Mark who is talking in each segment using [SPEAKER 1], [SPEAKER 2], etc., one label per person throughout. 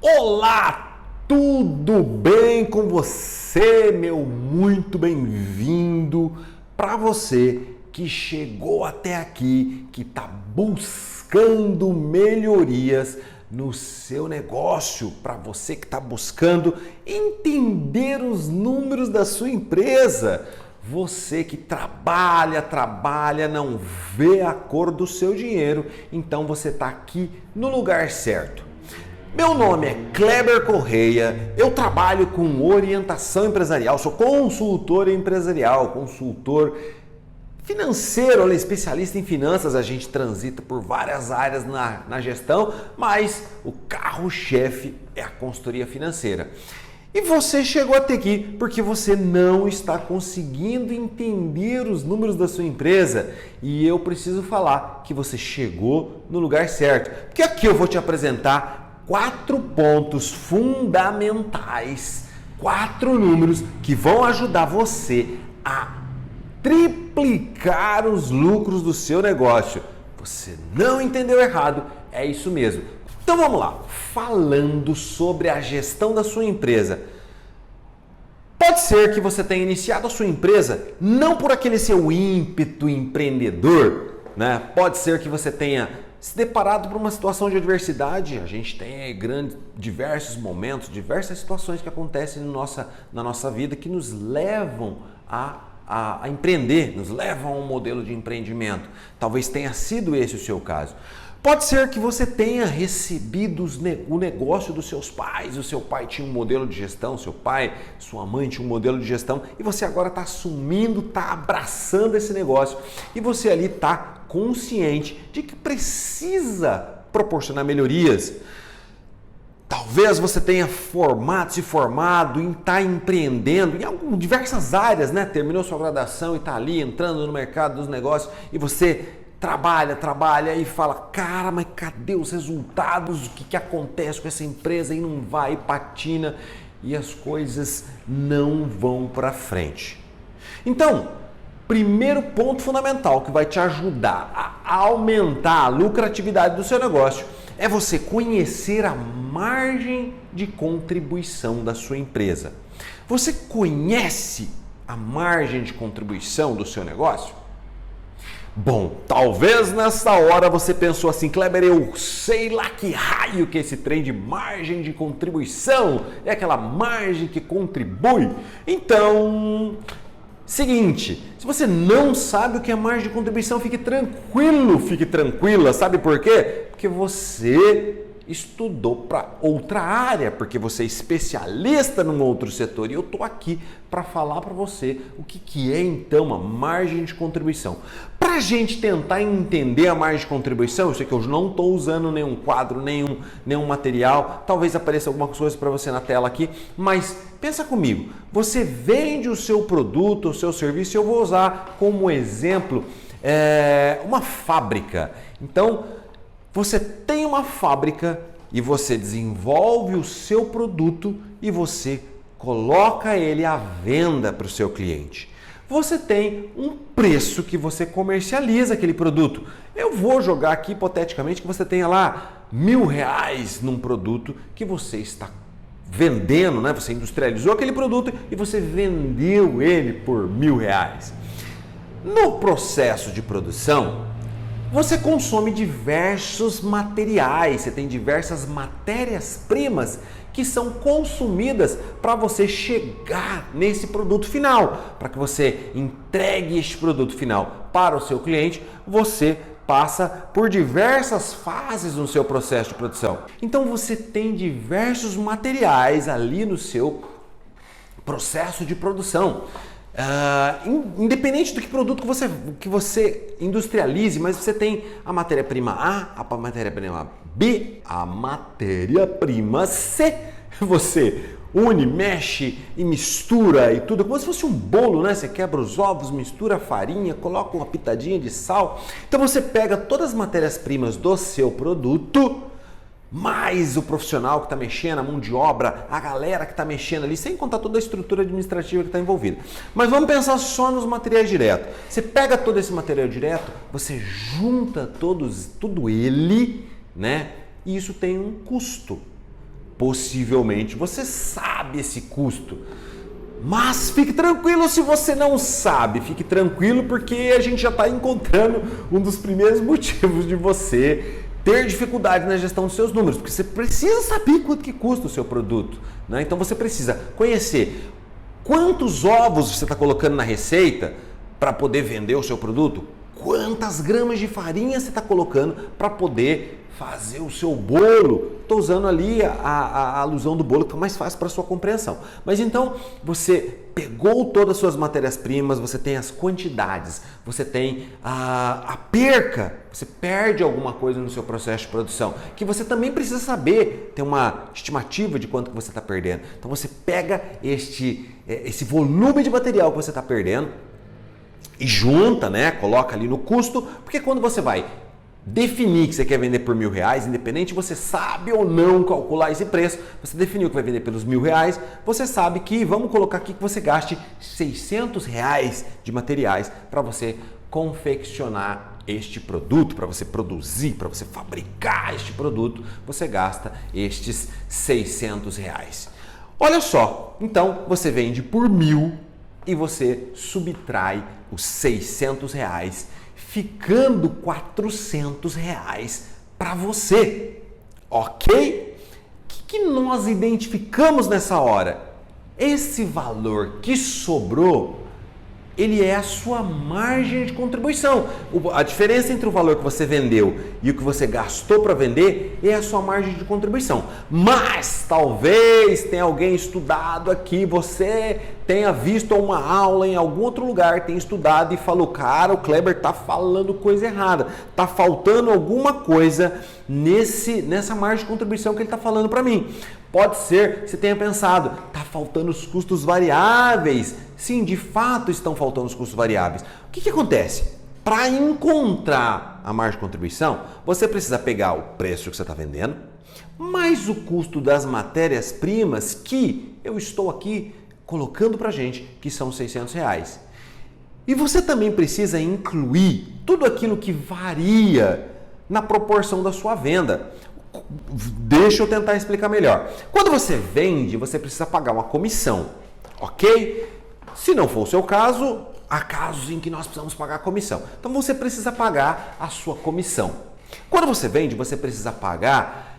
[SPEAKER 1] Olá, tudo bem com você, meu muito bem-vindo para você que chegou até aqui, que está buscando melhorias no seu negócio, para você que está buscando entender os números da sua empresa, você que trabalha, não vê a cor do seu dinheiro, então você está aqui no lugar certo. Meu nome é Kleber Correia, eu trabalho com orientação empresarial, sou consultor empresarial, consultor financeiro, especialista em finanças, a gente transita por várias áreas na gestão, mas o carro-chefe é a consultoria financeira. E você chegou até aqui porque você não está conseguindo entender os números da sua empresa e eu preciso falar que você chegou no lugar certo, porque aqui eu vou te apresentar 4 pontos fundamentais, 4 números que vão ajudar você a triplicar os lucros do seu negócio. Você não entendeu errado, é isso mesmo. Então vamos lá, falando sobre a gestão da sua empresa. Pode ser que você tenha iniciado a sua empresa não por aquele seu ímpeto empreendedor, né? Pode ser que você tenha se deparado por uma situação de adversidade. A gente tem diversos momentos, diversas situações que acontecem na nossa vida que nos levam a empreender, nos levam a um modelo de empreendimento. Talvez tenha sido esse o seu caso. Pode ser que você tenha recebido o negócio dos seus pais, o seu pai tinha um modelo de gestão, seu pai, sua mãe tinha um modelo de gestão e você agora está assumindo, está abraçando esse negócio e você ali está consciente de que precisa proporcionar melhorias. Talvez você tenha se formado em estar empreendendo em diversas áreas, né? Terminou sua graduação e está ali entrando no mercado dos negócios e você trabalha e fala, cara, mas cadê os resultados? O que acontece com essa empresa? E não vai, patina e as coisas não vão para frente. Então, primeiro ponto fundamental que vai te ajudar a aumentar a lucratividade do seu negócio é você conhecer a margem de contribuição da sua empresa. Você conhece a margem de contribuição do seu negócio? Bom, talvez nessa hora você pensou assim, Kleber, eu sei lá que raio que é esse trem de margem de contribuição, é aquela margem que contribui. Então, seguinte, se você não sabe o que é margem de contribuição, fique tranquila, sabe por quê? Porque você estudou para outra área, porque você é especialista num outro setor e eu estou aqui para falar para você o que é então a margem de contribuição. Para a gente tentar entender a margem de contribuição, eu sei que eu não estou usando nenhum quadro, nenhum material, talvez apareça algumas coisas para você na tela aqui, mas pensa comigo, você vende o seu produto, o seu serviço, eu vou usar como exemplo uma fábrica. Então, você tem uma fábrica e você desenvolve o seu produto e você coloca ele à venda para o seu cliente. Você tem um preço que você comercializa aquele produto. Eu vou jogar aqui hipoteticamente que você tenha lá R$1.000 num produto que você está vendendo, né? Você industrializou aquele produto e você vendeu ele por R$1.000. No processo de produção, você consome diversos materiais, você tem diversas matérias-primas que são consumidas para você chegar nesse produto final. Para que você entregue este produto final para o seu cliente, você passa por diversas fases no seu processo de produção. Então você tem diversos materiais ali no seu processo de produção. Independente do que produto que você industrialize, mas você tem a matéria-prima A, a matéria-prima B, a matéria-prima C. Você une, mexe e mistura e tudo, como se fosse um bolo, né? Você quebra os ovos, mistura a farinha, coloca uma pitadinha de sal. Então você pega todas as matérias-primas do seu produto, mais o profissional que está mexendo, a mão de obra, a galera que está mexendo ali, sem contar toda a estrutura administrativa que está envolvida. Mas vamos pensar só nos materiais diretos. Você pega todo esse material direto, você junta tudo ele, né? E isso tem um custo. Possivelmente você sabe esse custo. Mas fique tranquilo se você não sabe, fique tranquilo porque a gente já está encontrando um dos primeiros motivos de você ter dificuldade na gestão dos seus números, porque você precisa saber quanto que custa o seu produto, né? Então você precisa conhecer quantos ovos você está colocando na receita para poder vender o seu produto, quantas gramas de farinha você está colocando para poder fazer o seu bolo. Estou usando ali a alusão do bolo que é mais fácil para a sua compreensão. Mas então você pegou todas as suas matérias-primas, você tem as quantidades, você tem a perca, você perde alguma coisa no seu processo de produção, que você também precisa saber, ter uma estimativa de quanto que você está perdendo. Então você pega esse volume de material que você está perdendo e junta, né? Coloca ali no custo, porque quando você vai definir que você quer vender por R$1.000, independente você sabe ou não calcular esse preço, você definiu que vai vender pelos R$1.000, você sabe que, vamos colocar aqui que você gaste R$600 de materiais para você confeccionar este produto, para você produzir, para você fabricar este produto, você gasta estes R$600. Olha só, então você vende por 1.000 e você subtrai os R$600, ficando R$400 para você, ok? O que nós identificamos nessa hora? Esse valor que sobrou, ele é a sua margem de contribuição. A diferença entre o valor que você vendeu e o que você gastou para vender é a sua margem de contribuição. Mas talvez tenha alguém estudado aqui, você tenha visto uma aula em algum outro lugar, tenha estudado e falou, cara, o Kleber está falando coisa errada, está faltando alguma coisa nessa margem de contribuição que ele está falando para mim. Pode ser que você tenha pensado, está faltando os custos variáveis. Sim, de fato estão faltando os custos variáveis. O que acontece? Para encontrar a margem de contribuição, você precisa pegar o preço que você está vendendo, mais o custo das matérias-primas que eu estou aqui colocando para a gente, que são R$600. E você também precisa incluir tudo aquilo que varia na proporção da sua venda. Deixa eu tentar explicar melhor. Quando você vende, você precisa pagar uma comissão, ok? Se não for o seu caso, há casos em que nós precisamos pagar a comissão. Então você precisa pagar a sua comissão. Quando você vende, você precisa pagar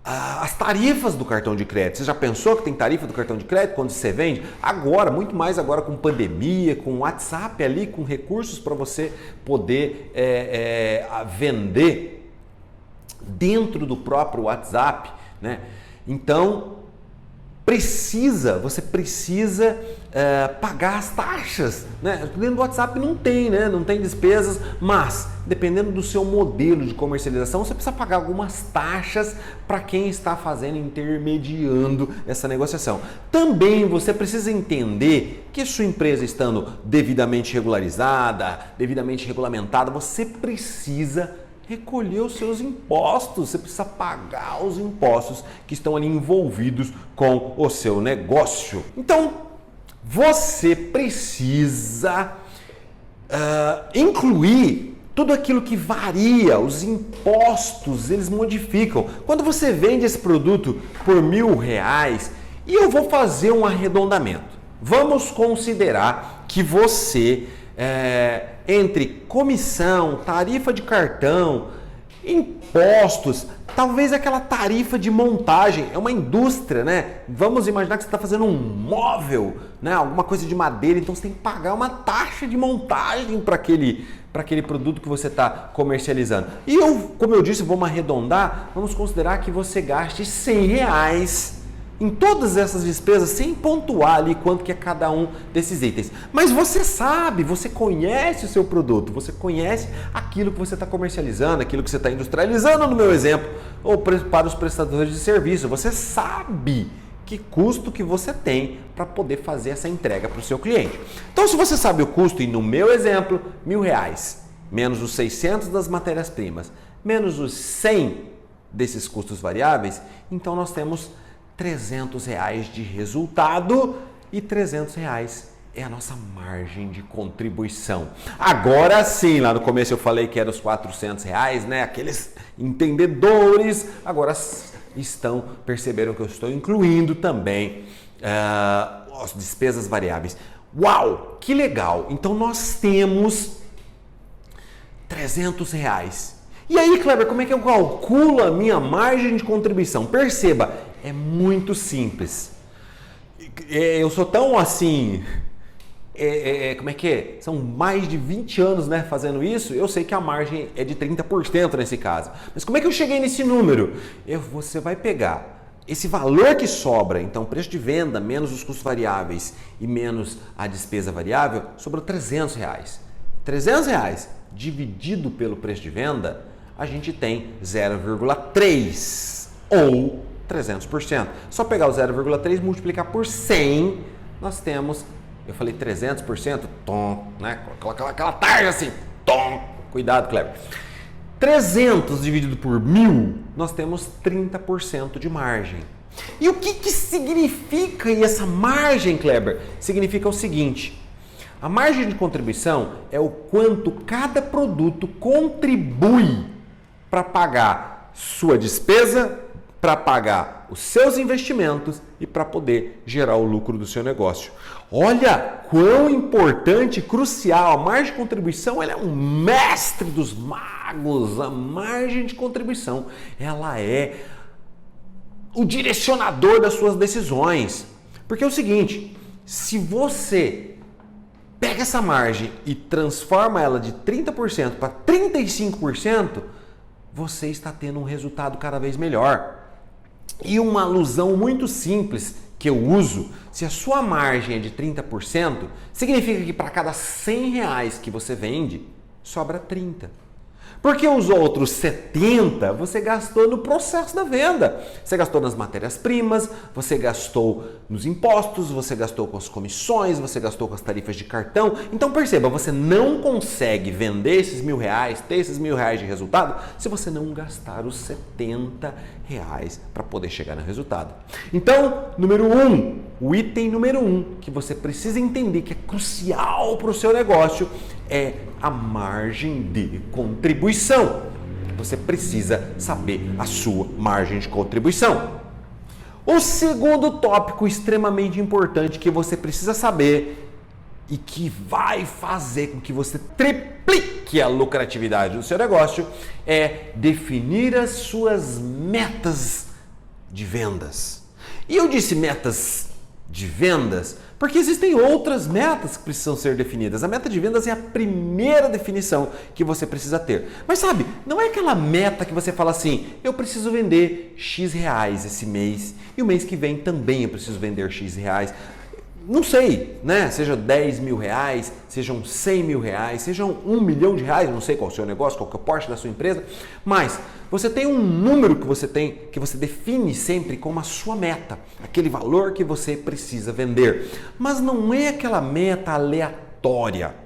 [SPEAKER 1] as tarifas do cartão de crédito. Você já pensou que tem tarifa do cartão de crédito quando você vende? Agora, muito mais agora com pandemia, com WhatsApp ali, com recursos para você poder vender dentro do próprio WhatsApp, né? Então, você precisa pagar as taxas, né? Dentro do WhatsApp não tem, né? Não tem despesas, mas dependendo do seu modelo de comercialização, você precisa pagar algumas taxas para quem está intermediando essa negociação. Também você precisa entender que sua empresa estando devidamente regularizada, devidamente regulamentada, você precisa recolher os seus impostos, você precisa pagar os impostos que estão ali envolvidos com o seu negócio. Então, você precisa incluir tudo aquilo que varia, os impostos, eles modificam. Quando você vende esse produto por R$1.000, e eu vou fazer um arredondamento, vamos considerar que você entre comissão, tarifa de cartão, impostos, talvez aquela tarifa de montagem, é uma indústria, né? Vamos imaginar que você está fazendo um móvel, né? Alguma coisa de madeira, então você tem que pagar uma taxa de montagem para aquele produto que você está comercializando. E como eu disse, vamos arredondar, vamos considerar que você gaste R$100 em todas essas despesas, sem pontuar ali quanto que é cada um desses itens. Mas você sabe, você conhece o seu produto, você conhece aquilo que você está comercializando, aquilo que você está industrializando, no meu exemplo, ou para os prestadores de serviço. Você sabe que custo que você tem para poder fazer essa entrega para o seu cliente. Então, se você sabe o custo, e no meu exemplo, R$1.000, menos os 600 das matérias-primas, menos os 100 desses custos variáveis, então nós temos R$300 de resultado e R$300 é a nossa margem de contribuição. Agora sim, lá no começo eu falei que era os R$400, né? Aqueles entendedores. Agora perceberam que eu estou incluindo também as despesas variáveis. Uau, que legal! Então nós temos R$300. E aí, Kleber, como é que eu calculo a minha margem de contribuição? Perceba, é muito simples. Eu sou tão assim... como é que é? São mais de 20 anos, né, fazendo isso. Eu sei que a margem é de 30% nesse caso. Mas como é que eu cheguei nesse número? Você vai pegar esse valor que sobra, então preço de venda menos os custos variáveis e menos a despesa variável, sobrou R$300. R$300 dividido pelo preço de venda, a gente tem 0,3 ou 300%. Só pegar o 0,3 e multiplicar por 100, nós temos, eu falei 300%, tom, né? Aquela tarja assim, tom. Cuidado, Kleber. 300 dividido por 1.000, nós temos 30% de margem. E o que significa essa margem, Kleber? Significa o seguinte: a margem de contribuição é o quanto cada produto contribui para pagar sua despesa, para pagar os seus investimentos e para poder gerar o lucro do seu negócio. Olha quão importante e crucial a margem de contribuição. Ela é um mestre dos magos. A margem de contribuição, ela é o direcionador das suas decisões. Porque é o seguinte, se você pega essa margem e transforma ela de 30% para 35%, você está tendo um resultado cada vez melhor. E uma alusão muito simples que eu uso, se a sua margem é de 30%, significa que para cada R$100 que você vende, sobra 30. Porque os outros 70 você gastou no processo da venda. Você gastou nas matérias-primas, você gastou nos impostos, você gastou com as comissões, você gastou com as tarifas de cartão. Então perceba, você não consegue vender esses R$1.000, ter esses R$1.000 de resultado, se você não gastar os R$70 para poder chegar no resultado. Então, o item número 1 que você precisa entender que é crucial para o seu negócio é a margem de contribuição. Você precisa saber a sua margem de contribuição. O segundo tópico extremamente importante que você precisa saber e que vai fazer com que você triplique a lucratividade do seu negócio é definir as suas metas de vendas. E eu disse metas de vendas porque existem outras metas que precisam ser definidas. A meta de vendas é a primeira definição que você precisa ter. Mas sabe, não é aquela meta que você fala assim, eu preciso vender X reais esse mês e o mês que vem também eu preciso vender X reais. Não sei, né? Seja R$10.000, sejam R$100.000, sejam R$1 milhão, não sei qual é o seu negócio, qual é o porte da sua empresa, mas você tem um número que você define sempre como a sua meta, aquele valor que você precisa vender. Mas não é aquela meta aleatória.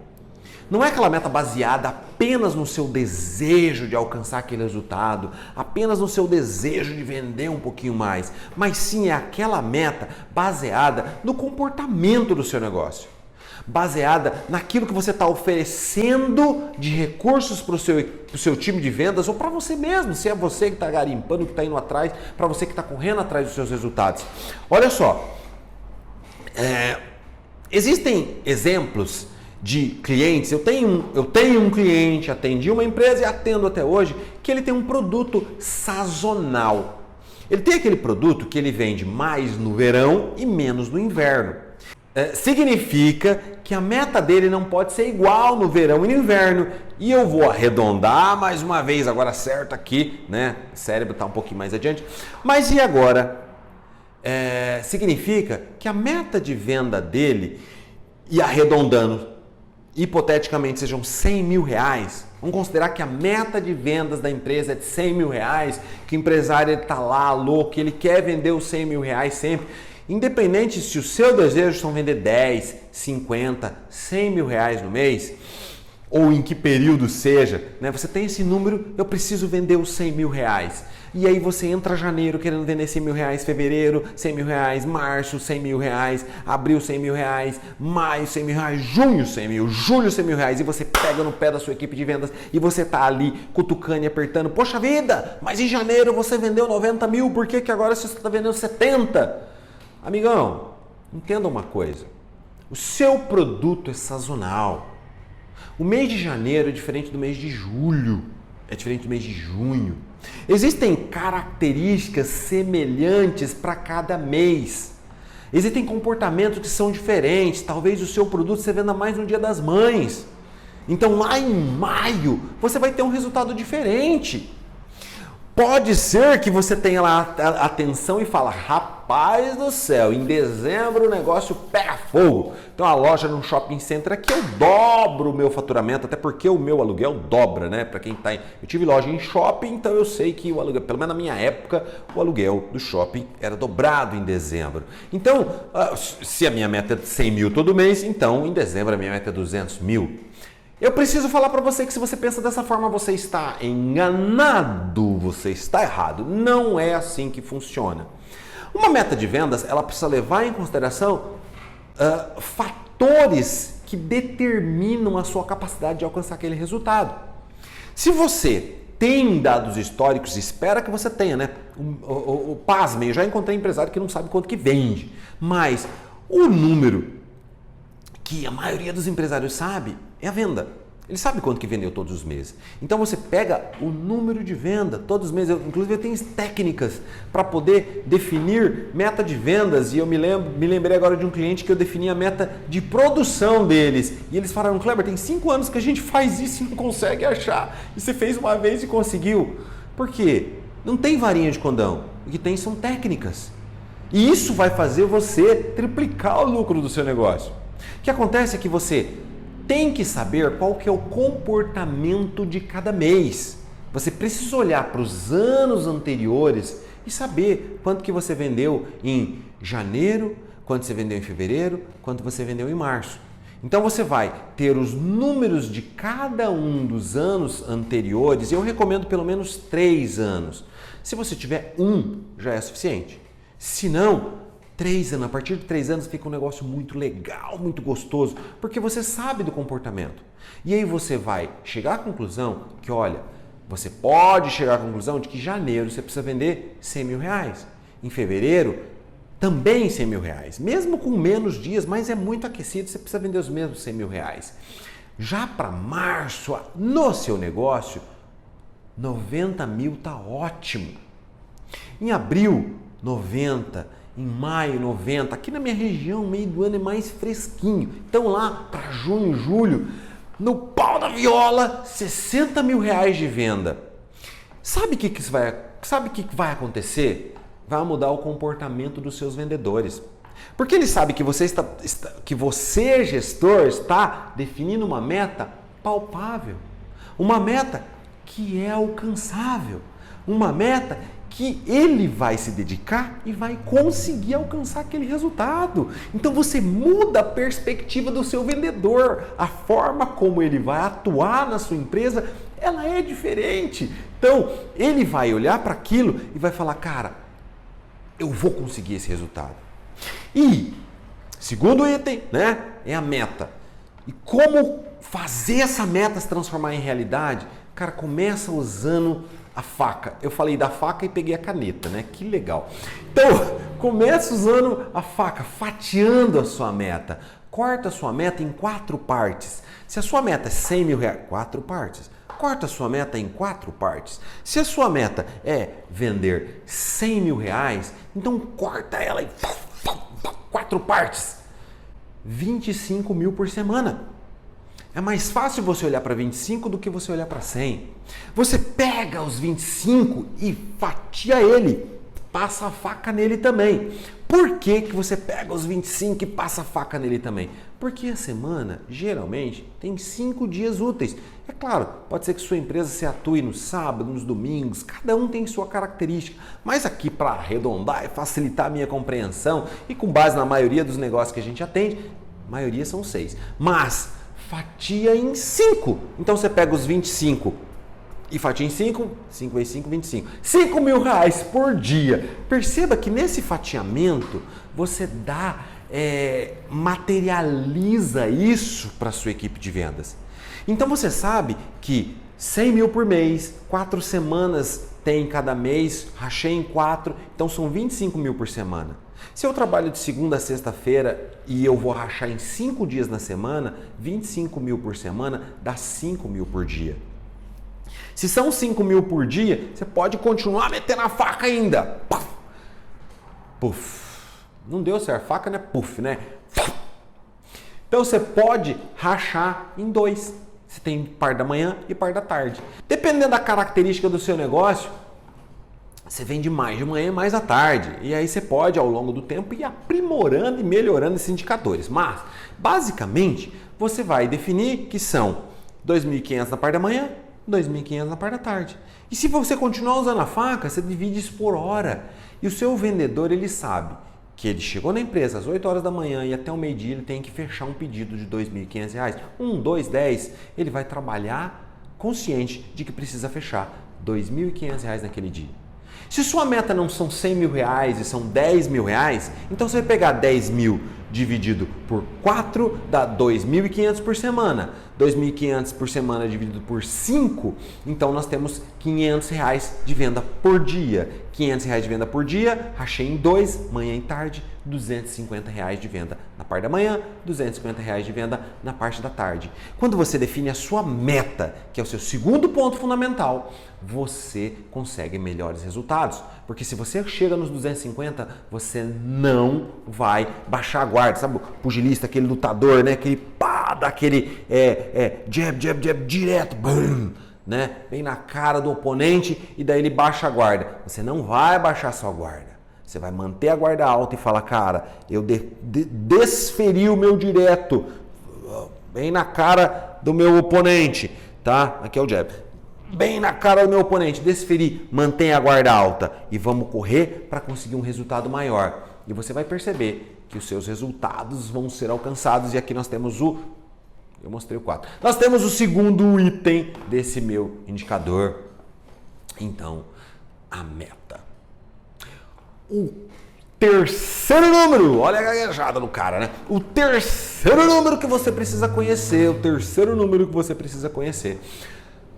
[SPEAKER 1] Não é aquela meta baseada apenas no seu desejo de alcançar aquele resultado, apenas no seu desejo de vender um pouquinho mais, mas sim é aquela meta baseada no comportamento do seu negócio, baseada naquilo que você está oferecendo de recursos para o seu time de vendas ou para você mesmo, se é você que está garimpando, que está indo atrás, para você que está correndo atrás dos seus resultados. Olha só, existem exemplos de clientes. Eu tenho um cliente, atendi uma empresa e atendo até hoje, que ele tem um produto sazonal. Ele tem aquele produto que ele vende mais no verão e menos no inverno. Significa que a meta dele não pode ser igual no verão e no inverno. E eu vou arredondar mais uma vez, agora certo aqui, né? O cérebro está um pouquinho mais adiante. Mas e agora? Significa que a meta de venda dele, e arredondando, hipoteticamente sejam R$100.000, vamos considerar que a meta de vendas da empresa é de R$100.000, que o empresário está lá louco, ele quer vender os R$100.000 sempre, independente se o seu desejo são vender 10, 50, R$100.000 no mês, ou em que período seja, né? Você tem esse número, eu preciso vender os R$100.000. E aí você entra janeiro querendo vender 100 mil reais, fevereiro 100 mil reais, março 100 mil reais, abril 100 mil reais, maio 100 mil reais, junho 100 mil, julho 100 mil reais. E você pega no pé da sua equipe de vendas e você tá ali cutucando e apertando. Poxa vida, mas em janeiro você vendeu 90 mil, por que agora você está vendendo 70? Amigão, entenda uma coisa. O seu produto é sazonal. O mês de janeiro é diferente do mês de julho, é diferente do mês de junho. Existem características semelhantes para cada mês. Existem comportamentos que são diferentes. Talvez o seu produto você venda mais no Dia das Mães. Então lá em maio você vai ter um resultado diferente. Pode ser que você tenha lá a atenção e fala, rapaz do céu, em dezembro o negócio pega fogo. Então a loja no shopping center aqui eu dobro o meu faturamento, até porque o meu aluguel dobra, né? Para quem tá eu tive loja em shopping, então eu sei que o aluguel, pelo menos na minha época, o aluguel do shopping era dobrado em dezembro. Então, se a minha meta é 100 mil todo mês, então em dezembro a minha meta é 200 mil. Eu preciso falar para você que se você pensa dessa forma, você está enganado, você está errado. Não é assim que funciona. Uma meta de vendas, ela precisa levar em consideração fatores que determinam a sua capacidade de alcançar aquele resultado. Se você tem dados históricos, espera que você tenha, né? Pasmem, eu já encontrei empresário que não sabe quanto que vende, mas o número que a maioria dos empresários sabe é a venda. Ele sabe quanto que vendeu todos os meses. Então você pega o número de venda todos os meses. Inclusive eu tenho técnicas para poder definir meta de vendas. E eu me lembrei agora de um cliente que eu defini a meta de produção deles. E eles falaram, Kleber, tem 5 anos que a gente faz isso e não consegue achar. E você fez uma vez e conseguiu. Por quê? Não tem varinha de condão. O que tem são técnicas. E isso vai fazer você triplicar o lucro do seu negócio. O que acontece é que você tem que saber qual que é o comportamento de cada mês. Você precisa olhar para os anos anteriores e saber quanto que você vendeu em janeiro, quanto você vendeu em fevereiro, quanto você vendeu em março. Então você vai ter os números de cada um dos anos anteriores, e eu recomendo pelo menos 3 anos. Se você tiver já é suficiente. Se não, 3 anos, a partir de 3 anos fica um negócio muito legal, muito gostoso, porque você sabe do comportamento. E aí você vai chegar à conclusão que, olha, você pode chegar à conclusão de que em janeiro você precisa vender 100 mil reais. Em fevereiro, também 100 mil reais. Mesmo com menos dias, mas é muito aquecido, você precisa vender os mesmos 100 mil reais. Já para março, no seu negócio, 90 mil tá ótimo. Em abril, 90. Em maio, 90. Aqui na minha região, meio do ano é mais fresquinho. Então lá para junho, julho, no pau da viola, 60 mil reais de venda. Sabe o que vai acontecer? Vai mudar o comportamento dos seus vendedores. Porque eles sabem que você, gestor, está definindo uma meta palpável. Uma meta que é alcançável. Uma meta que ele vai se dedicar e vai conseguir alcançar aquele resultado. Então você muda a perspectiva do seu vendedor. A forma como ele vai atuar na sua empresa, ela é diferente. Então ele vai olhar para aquilo e vai falar, cara, eu vou conseguir esse resultado. E segundo item, né, é a meta. E como fazer essa meta se transformar em realidade? Cara, começa usando a faca. Eu falei da faca e peguei a caneta, né? Que legal. Então, começa usando a faca, fatiando a sua meta. Corta a sua meta em 4 partes. Se a sua meta é 100 mil reais, 4 partes. Corta a sua meta em 4 partes. Se a sua meta é vender 100 mil reais, então corta ela em 4 partes. 25 mil por semana. É mais fácil você olhar para 25 do que você olhar para 100. Você pega os 25 e fatia ele, passa a faca nele também. Por que você pega os 25 e passa a faca nele também? Porque a semana, geralmente, tem 5 dias úteis. É claro, pode ser que sua empresa se atue no sábado, nos domingos, cada um tem sua característica. Mas aqui, para arredondar e facilitar a minha compreensão, e com base na maioria dos negócios que a gente atende, a maioria são 6. Mas fatia em 5. Então você pega os 25 E fatia em 5, 5 vezes 5, 25. 5 mil reais por dia. Perceba que nesse fatiamento você materializa isso para a sua equipe de vendas. Então você sabe que 100 mil por mês, 4 semanas tem cada mês, rachei em 4, então são 25 mil por semana. Se eu trabalho de segunda a sexta-feira e eu vou rachar em 5 dias na semana, 25 mil por semana dá 5 mil por dia. Se são 5 mil por dia, você pode continuar metendo a faca ainda. Puff. Puff. Não deu certo, faca não é puff, né? Então você pode rachar em 2. Você tem par da manhã e par da tarde. Dependendo da característica do seu negócio, você vende mais de manhã e mais à tarde. E aí você pode, ao longo do tempo, ir aprimorando e melhorando esses indicadores. Mas, basicamente, você vai definir que são 2.500 na parte da manhã, 2.500 na parte da tarde. E se você continuar usando a faca, você divide isso por hora. E o seu vendedor, ele sabe que ele chegou na empresa às 8 horas da manhã e até o meio-dia ele tem que fechar um pedido de R$ 2.500. 1, 2, 10, ele vai trabalhar consciente de que precisa fechar R$ 2.500 naquele dia. Se sua meta não são 100 mil reais e são 10 mil reais, então você vai pegar 10 mil dividido por 4 dá 2.500 por semana. 2.500 por semana dividido por 5, então nós temos 500 reais de venda por dia. 500 reais de venda por dia, rachei em 2, manhã e tarde, 250 reais de venda na parte da manhã, 250 reais de venda na parte da tarde. Quando você define a sua meta, que é o seu segundo ponto fundamental, você consegue melhores resultados. Porque se você chega nos 250, você não vai baixar a guarda. Sabe o pugilista, aquele lutador, né? Aquele pá, daquele jab, jab, jab, direto, bum, né? Bem na cara do oponente e daí ele baixa a guarda. Você não vai baixar sua guarda. Você vai manter a guarda alta e falar, cara, eu desferi o meu direto bem na cara do meu oponente, tá? Aqui é o jab. Bem na cara do meu oponente, desferir, mantenha a guarda alta e vamos correr para conseguir um resultado maior. E você vai perceber que os seus resultados vão ser alcançados. E aqui nós temos eu mostrei o 4. Nós temos o segundo item desse meu indicador. Então, a meta. O terceiro número, olha a gaguejada do cara, né? O terceiro número que você precisa conhecer,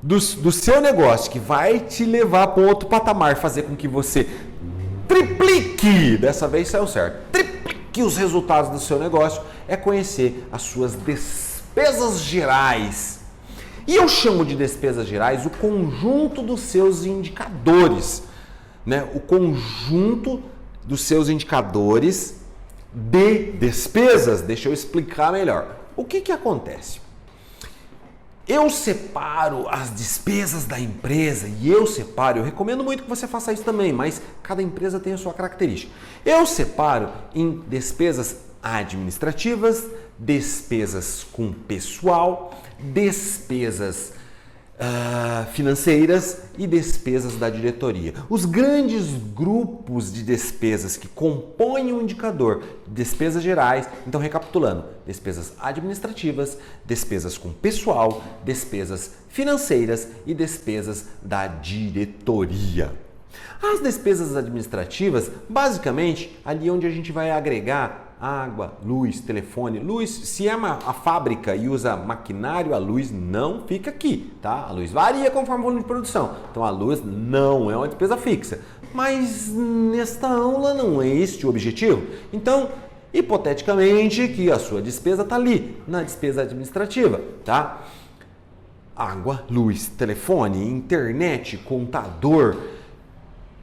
[SPEAKER 1] do seu negócio, que vai te levar para outro patamar, fazer com que você triplique, dessa vez saiu certo, triplique os resultados do seu negócio, é conhecer as suas despesas gerais. E eu chamo de despesas gerais o conjunto dos seus indicadores, né? O conjunto dos seus indicadores de despesas. Deixa eu explicar melhor. O que acontece? Eu separo as despesas da empresa e eu recomendo muito que você faça isso também, mas cada empresa tem a sua característica. Eu separo em despesas administrativas, despesas com pessoal, despesas financeiras e despesas da diretoria. Os grandes grupos de despesas que compõem o indicador, despesas gerais, então recapitulando, despesas administrativas, despesas com pessoal, despesas financeiras e despesas da diretoria. As despesas administrativas, basicamente, ali onde a gente vai agregar água, luz, telefone. Luz, se é a fábrica e usa maquinário, a luz não fica aqui, tá? A luz varia conforme o volume de produção. Então a luz não é uma despesa fixa. Mas nesta aula não é este o objetivo. Então, hipoteticamente, que a sua despesa está ali, na despesa administrativa, tá? Água, luz, telefone, internet, contador.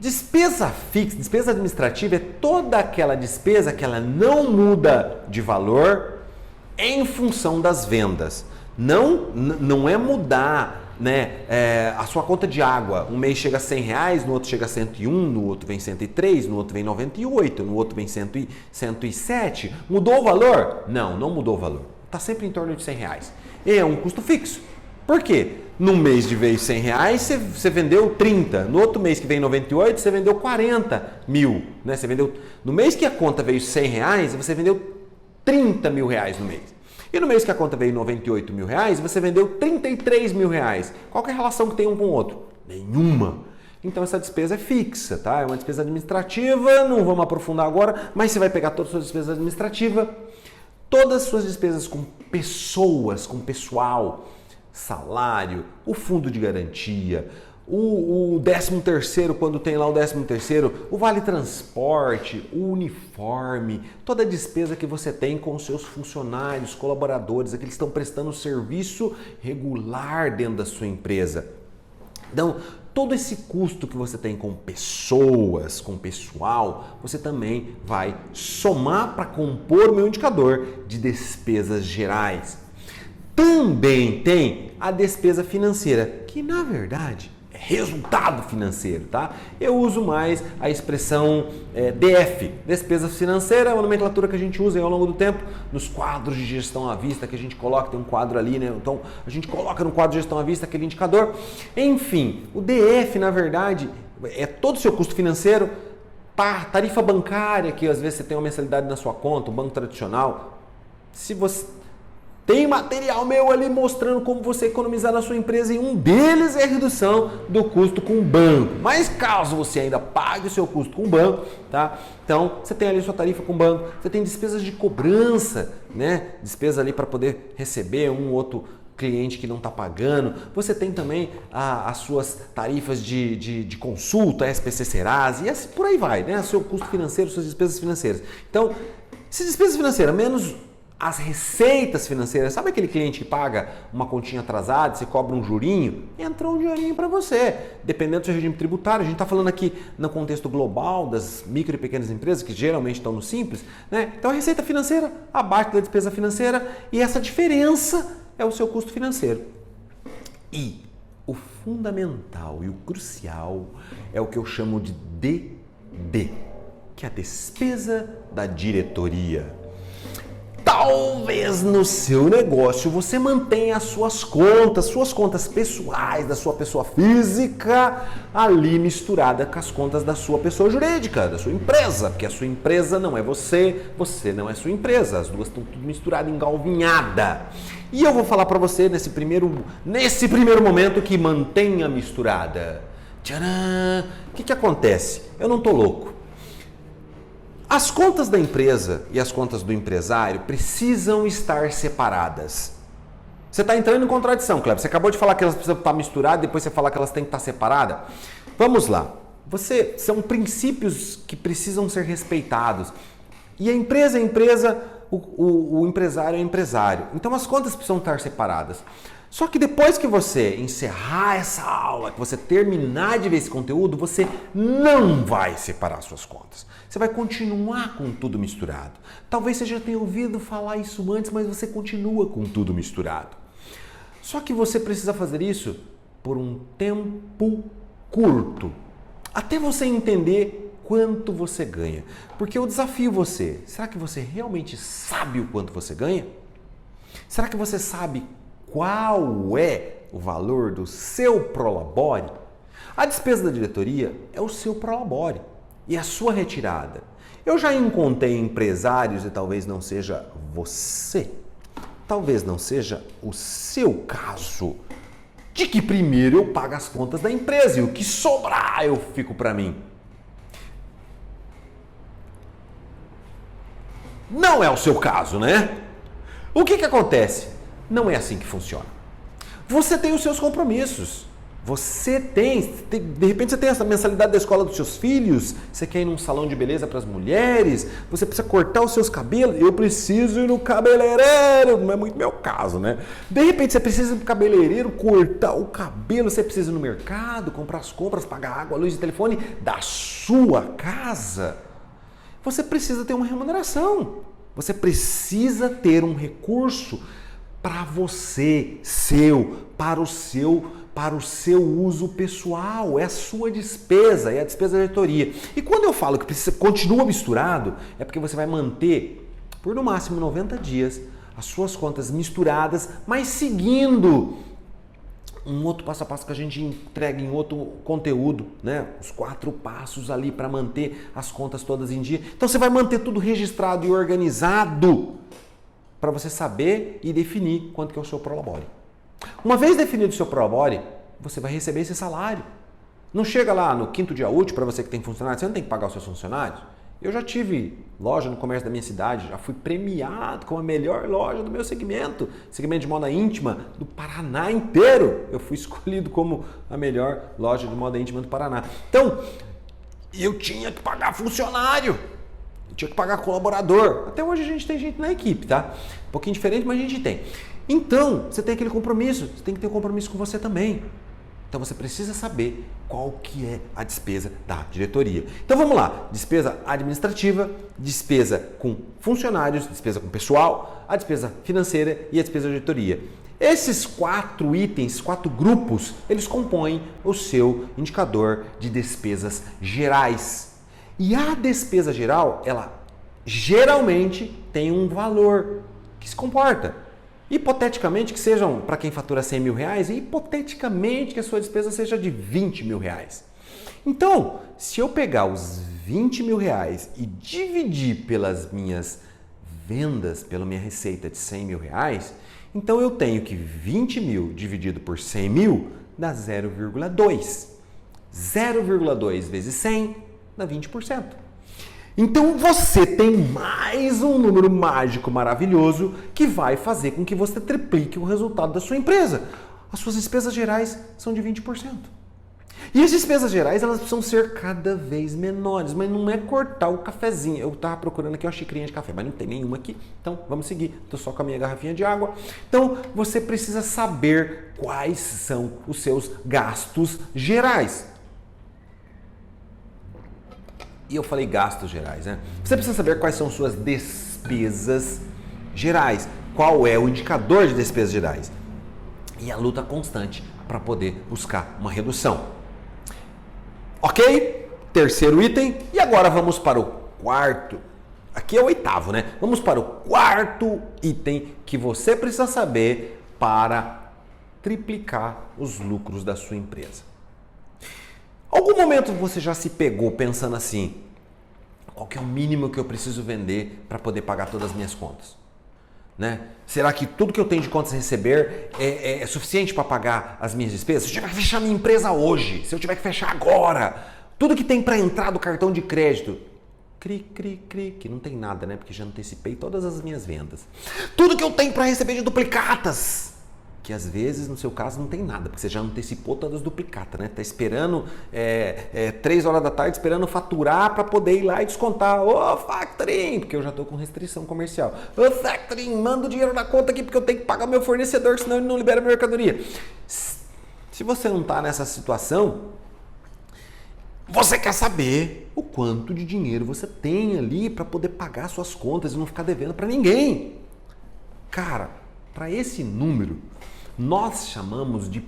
[SPEAKER 1] Despesa fixa, despesa administrativa é toda aquela despesa que ela não muda de valor em função das vendas. Não é mudar, né, a sua conta de água. Um mês chega a R$100, no outro chega a 101, no outro vem 103, no outro vem 98, no outro vem 107. Mudou o valor? Não mudou o valor. Está sempre em torno de R$100. É um custo fixo. Por quê? No mês de veio R$100, você vendeu 30. No outro mês que veio 98, você vendeu 40 mil. Né? No mês que a conta veio R$100, você vendeu 30 mil reais no mês. E no mês que a conta veio R$ 98.000, você vendeu R$ 33.000. Qual que é a relação que tem um com o outro? Nenhuma. Então essa despesa é fixa, tá? É uma despesa administrativa, não vamos aprofundar agora, mas você vai pegar todas as suas despesas administrativas, todas as suas despesas com pessoas, com pessoal, salário, o fundo de garantia, o 13º, quando tem lá o 13º, o vale transporte, o uniforme, toda a despesa que você tem com os seus funcionários, colaboradores, aqueles que estão prestando serviço regular dentro da sua empresa. Então, todo esse custo que você tem com pessoas, com pessoal, você também vai somar para compor o meu indicador de despesas gerais. Também tem a despesa financeira, que na verdade é resultado financeiro, tá? Eu uso mais a expressão DF, despesa financeira, é uma nomenclatura que a gente usa ao longo do tempo nos quadros de gestão à vista, que a gente coloca, tem um quadro ali, né? Então a gente coloca no quadro de gestão à vista aquele indicador. Enfim, o DF, na verdade, é todo o seu custo financeiro, tarifa bancária, que às vezes você tem uma mensalidade na sua conta, o banco tradicional. Se você tem material meu ali mostrando como você economizar na sua empresa e um deles é a redução do custo com o banco. Mas caso você ainda pague o seu custo com o banco, tá? Então você tem ali sua tarifa com o banco, você tem despesas de cobrança, né? Despesa ali para poder receber um outro cliente que não está pagando. Você tem também as suas tarifas de consulta, SPC Serasa e assim por aí vai, né? Seu custo financeiro, suas despesas financeiras. Então, se despesas financeiras menos as receitas financeiras, sabe aquele cliente que paga uma continha atrasada, você cobra um jurinho? Entrou um dinheirinho para você, dependendo do seu regime tributário. A gente está falando aqui no contexto global das micro e pequenas empresas, que geralmente estão no simples, né? Então a receita financeira abaixo da despesa financeira e essa diferença é o seu custo financeiro. E o fundamental e o crucial é o que eu chamo de DD, que é a despesa da diretoria. Talvez no seu negócio você mantenha as suas contas pessoais, da sua pessoa física, ali misturada com as contas da sua pessoa jurídica, da sua empresa, porque a sua empresa não é você, você não é sua empresa, as duas estão tudo misturadas, engalvinhada. E eu vou falar para você nesse primeiro momento que mantenha misturada. Tcharam! O que acontece? Eu não tô louco. As contas da empresa e as contas do empresário precisam estar separadas. Você está entrando em contradição, Cleber. Você acabou de falar que elas precisam estar misturadas, depois você fala que elas têm que estar separadas. Vamos lá. São princípios que precisam ser respeitados. E a empresa é empresa, o empresário é empresário. Então as contas precisam estar separadas. Só que depois que você encerrar essa aula, que você terminar de ver esse conteúdo, você não vai separar suas contas. Você vai continuar com tudo misturado. Talvez você já tenha ouvido falar isso antes, mas você continua com tudo misturado. Só que você precisa fazer isso por um tempo curto, até você entender quanto você ganha. Porque eu desafio você, será que você realmente sabe o quanto você ganha? Será que você sabe qual é o valor do seu prolabore? A despesa da diretoria é o seu prolabore e a sua retirada. Eu já encontrei empresários, e talvez não seja você, talvez não seja o seu caso, de que primeiro eu pago as contas da empresa e o que sobrar eu fico para mim. Não é o seu caso, né? O que acontece? Não é assim que funciona. Você tem os seus compromissos. De repente você tem essa mensalidade da escola dos seus filhos, você quer ir num salão de beleza para as mulheres, você precisa cortar os seus cabelos, eu preciso ir no cabeleireiro, não é muito meu caso, né? De repente você precisa ir no cabeleireiro, cortar o cabelo, você precisa ir no mercado, comprar as compras, pagar água, luz e telefone da sua casa. Você precisa ter uma remuneração, você precisa ter um recurso para você, para o seu uso pessoal, é a sua despesa, é a despesa da diretoria. E quando eu falo que continua misturado, é porque você vai manter por no máximo 90 dias as suas contas misturadas, mas seguindo um outro passo a passo que a gente entrega em outro conteúdo, né? Os 4 passos ali para manter as contas todas em dia. Então você vai manter tudo registrado e organizado. para você saber e definir quanto que é o seu prolabore. Uma vez definido o seu prolabore, você vai receber esse salário. Não chega lá no quinto dia útil para você que tem funcionários, você não tem que pagar os seus funcionários. Eu já tive loja no comércio da minha cidade, já fui premiado como a melhor loja do meu segmento de moda íntima do Paraná inteiro. Eu fui escolhido como a melhor loja de moda íntima do Paraná. Então, eu tinha que pagar funcionário, eu tinha que pagar colaborador. Até hoje a gente tem gente na equipe, tá? Um pouquinho diferente, mas a gente tem. Então, você tem aquele compromisso, você tem que ter um compromisso com você também. Então você precisa saber qual que é a despesa da diretoria. Então vamos lá, despesa administrativa, despesa com funcionários, despesa com pessoal, a despesa financeira e a despesa da diretoria. Esses 4 itens, 4 grupos, eles compõem o seu indicador de despesas gerais. E a despesa geral, ela geralmente tem um valor que se comporta. Hipoteticamente que sejam, para quem fatura 100 mil reais, e hipoteticamente que a sua despesa seja de 20 mil reais. Então, se eu pegar os 20 mil reais e dividir pelas minhas vendas, pela minha receita de 100 mil reais, então eu tenho que 20 mil dividido por 100 mil dá 0,2. 0,2 vezes 100 dá 20%. Então você tem mais um número mágico maravilhoso que vai fazer com que você triplique o resultado da sua empresa. As suas despesas gerais são de 20%. E as despesas gerais, elas precisam ser cada vez menores, mas não é cortar o cafezinho. Eu estava procurando aqui uma xicrinha de café, mas não tem nenhuma aqui, então vamos seguir. Estou só com a minha garrafinha de água. Então você precisa saber quais são os seus gastos gerais. E eu falei gastos gerais, né? Você precisa saber quais são suas despesas gerais. Qual é o indicador de despesas gerais? E a luta constante para poder buscar uma redução. Ok? Terceiro item. E agora vamos para o quarto. Aqui é o oitavo, né? Vamos para o quarto item que você precisa saber para triplicar os lucros da sua empresa. Algum momento você já se pegou pensando assim, qual que é o mínimo que eu preciso vender para poder pagar todas as minhas contas? Né? Será que tudo que eu tenho de contas a receber é suficiente para pagar as minhas despesas? Se eu tiver que fechar minha empresa hoje, se eu tiver que fechar agora, tudo que tem para entrar do cartão de crédito, que não tem nada, né? Porque já antecipei todas as minhas vendas. Tudo que eu tenho para receber de duplicatas, que às vezes, no seu caso, não tem nada, porque você já antecipou todas as duplicatas, né? Tá esperando 3 horas da tarde, esperando faturar para poder ir lá e descontar. Ô, factoring, porque eu já tô com restrição comercial. Ô, factoring, manda o dinheiro na conta aqui, porque eu tenho que pagar meu fornecedor, senão ele não libera a mercadoria. Se você não tá nessa situação, você quer saber o quanto de dinheiro você tem ali para poder pagar suas contas e não ficar devendo para ninguém. Cara, para esse número, nós chamamos de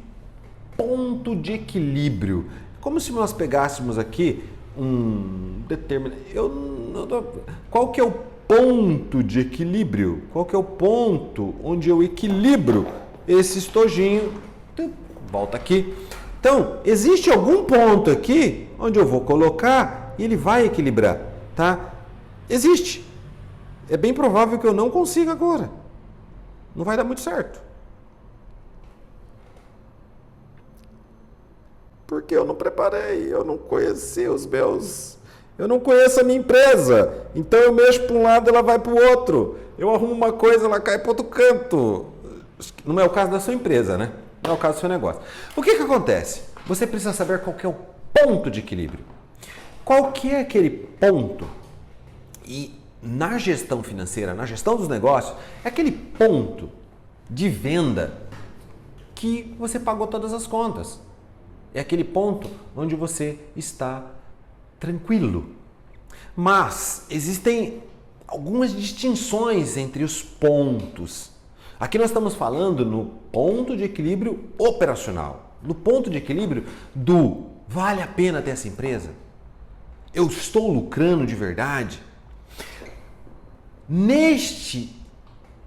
[SPEAKER 1] ponto de equilíbrio. Como se nós pegássemos aqui um determinado... Qual que é o ponto de equilíbrio? Qual que é o ponto onde eu equilibro esse estojinho? Volta aqui. Então, existe algum ponto aqui onde eu vou colocar e ele vai equilibrar, tá? Existe. É bem provável que eu não consiga agora. Não vai dar muito certo. Porque eu não preparei, eu não conheci eu não conheço a minha empresa. Então eu mexo para um lado, ela vai para o outro. Eu arrumo uma coisa, ela cai para outro canto. Não é o caso da sua empresa, né? Não é o caso do seu negócio. O que acontece? Você precisa saber qual que é o ponto de equilíbrio. Qual que é aquele ponto? E na gestão financeira, na gestão dos negócios, é aquele ponto de venda que você pagou todas as contas. É aquele ponto onde você está tranquilo. Mas existem algumas distinções entre os pontos. Aqui nós estamos falando no ponto de equilíbrio operacional, no ponto de equilíbrio do vale a pena ter essa empresa? Eu estou lucrando de verdade? Neste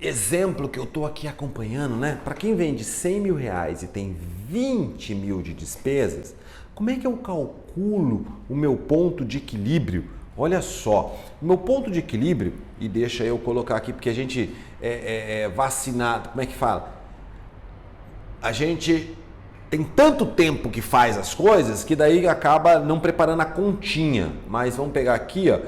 [SPEAKER 1] exemplo que eu estou aqui acompanhando, né? Para quem vende 100 mil reais e tem 20 mil de despesas, como é que eu calculo o meu ponto de equilíbrio Olha só, meu ponto de equilíbrio, e deixa eu colocar aqui porque a gente é vacinado, como é que fala? A gente tem tanto tempo que faz as coisas que daí acaba não preparando a continha. Mas vamos pegar aqui, ó,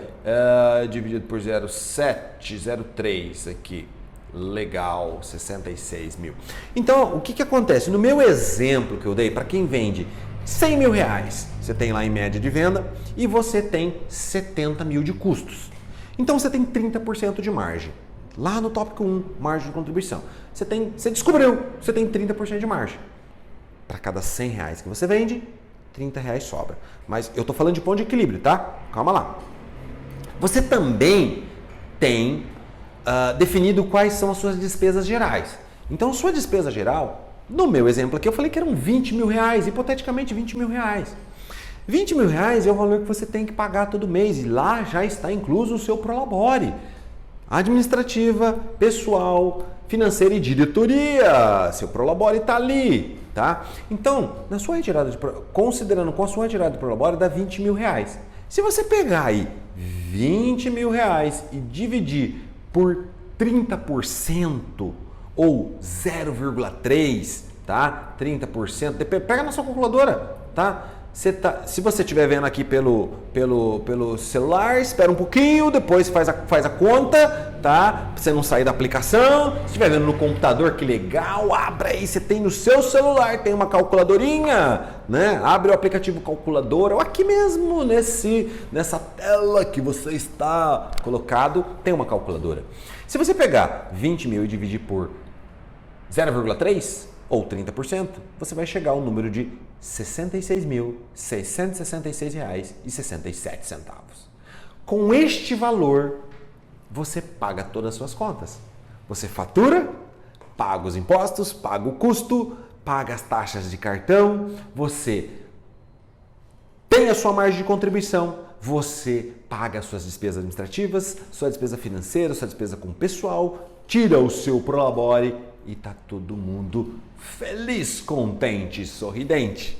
[SPEAKER 1] dividido por 0,703 aqui. Legal, 66 mil. Então, o que acontece? No meu exemplo que eu dei, para quem vende 100 mil reais, você tem lá em média de venda e você tem 70 mil de custos. Então, você tem 30% de margem. Lá no tópico 1, margem de contribuição. Você descobriu, você tem 30% de margem. Para cada 100 reais que você vende, 30 reais sobra. Mas eu estou falando de ponto de equilíbrio, tá? Calma lá. Você também tem definido quais são as suas despesas gerais. Então, sua despesa geral, no meu exemplo aqui, eu falei que eram 20 mil reais, hipoteticamente 20 mil reais. 20 mil reais é o valor que você tem que pagar todo mês e lá já está incluso o seu prolabore. Administrativa, pessoal, financeira e diretoria. Seu prolabore está ali, tá? Então, na sua retirada considerando com a sua retirada de prolabore, dá 20 mil reais. Se você pegar aí 20 mil reais e dividir por 30% ou 0,3, tá? 30%, pega na sua calculadora, tá? Se você estiver vendo aqui pelo celular, espera um pouquinho, depois faz a conta, tá? Pra você não sair da aplicação. Se estiver vendo no computador, que legal, abra aí, você tem no seu celular, tem uma calculadorinha, né? Abre o aplicativo calculadora, ou aqui mesmo, nessa tela que você está colocado, tem uma calculadora. Se você pegar 20 mil e dividir por 0,3, ou 30%, você vai chegar ao número de R$ 66.666,67. Com este valor, você paga todas as suas contas. Você fatura, paga os impostos, paga o custo, paga as taxas de cartão, você tem a sua margem de contribuição, você paga as suas despesas administrativas, sua despesa financeira, sua despesa com o pessoal, tira o seu prolabore e tá todo mundo feliz, contente, sorridente.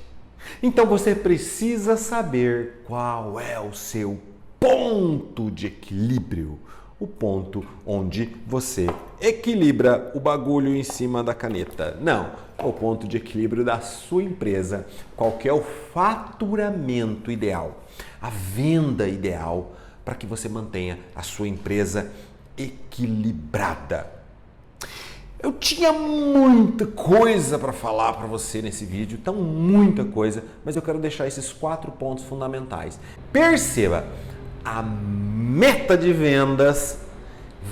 [SPEAKER 1] Então você precisa saber qual é o seu ponto de equilíbrio, o ponto onde você equilibra o bagulho em cima da caneta. Não, é o ponto de equilíbrio da sua empresa. Qual que é o faturamento ideal, a venda ideal para que você mantenha a sua empresa equilibrada. Eu tinha muita coisa para falar para você nesse vídeo, então muita coisa, mas eu quero deixar esses 4 pontos fundamentais. Perceba, a meta de vendas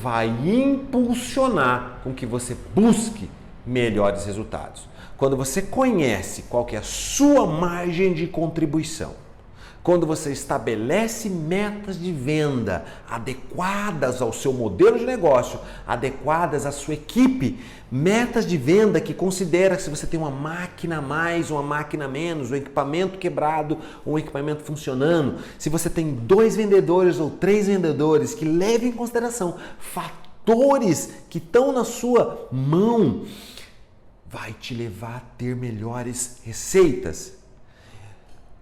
[SPEAKER 1] vai impulsionar com que você busque melhores resultados. Quando você conhece qual que é a sua margem de contribuição, quando você estabelece metas de venda adequadas ao seu modelo de negócio, adequadas à sua equipe, metas de venda que considera se você tem uma máquina a mais, uma máquina a menos, um equipamento quebrado, um equipamento funcionando, se você tem 2 vendedores ou 3 vendedores, que leve em consideração fatores que estão na sua mão, vai te levar a ter melhores receitas.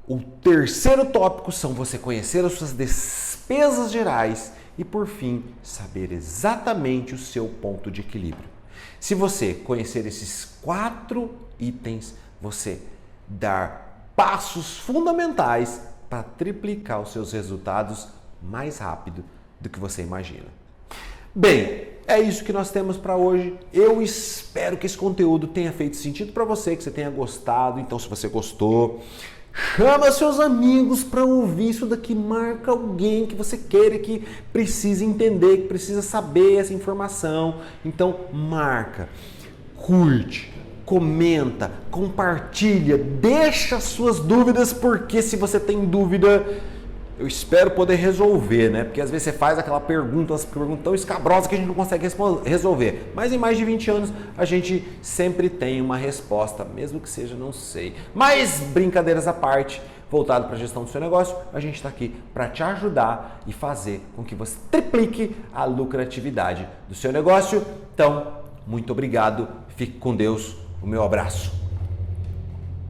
[SPEAKER 1] O terceiro tópico são você conhecer as suas despesas gerais e, por fim, saber exatamente o seu ponto de equilíbrio. Se você conhecer esses 4 itens, você dar passos fundamentais para triplicar os seus resultados mais rápido do que você imagina. Bem, é isso que nós temos para hoje. Eu espero que esse conteúdo tenha feito sentido para você, que você tenha gostado. Então, se você gostou, chama seus amigos para ouvir isso daqui, marca alguém que você queira, que precisa entender, que precisa saber essa informação. Então marca, curte, comenta, compartilha, deixa suas dúvidas, porque se você tem dúvida, eu espero poder resolver, né? Porque às vezes você faz aquela pergunta, umas perguntas tão escabrosas que a gente não consegue resolver. Mas em mais de 20 anos a gente sempre tem uma resposta, mesmo que seja não sei. Mas brincadeiras à parte, voltado para a gestão do seu negócio, a gente está aqui para te ajudar e fazer com que você triplique a lucratividade do seu negócio. Então, muito obrigado, fique com Deus, o meu abraço.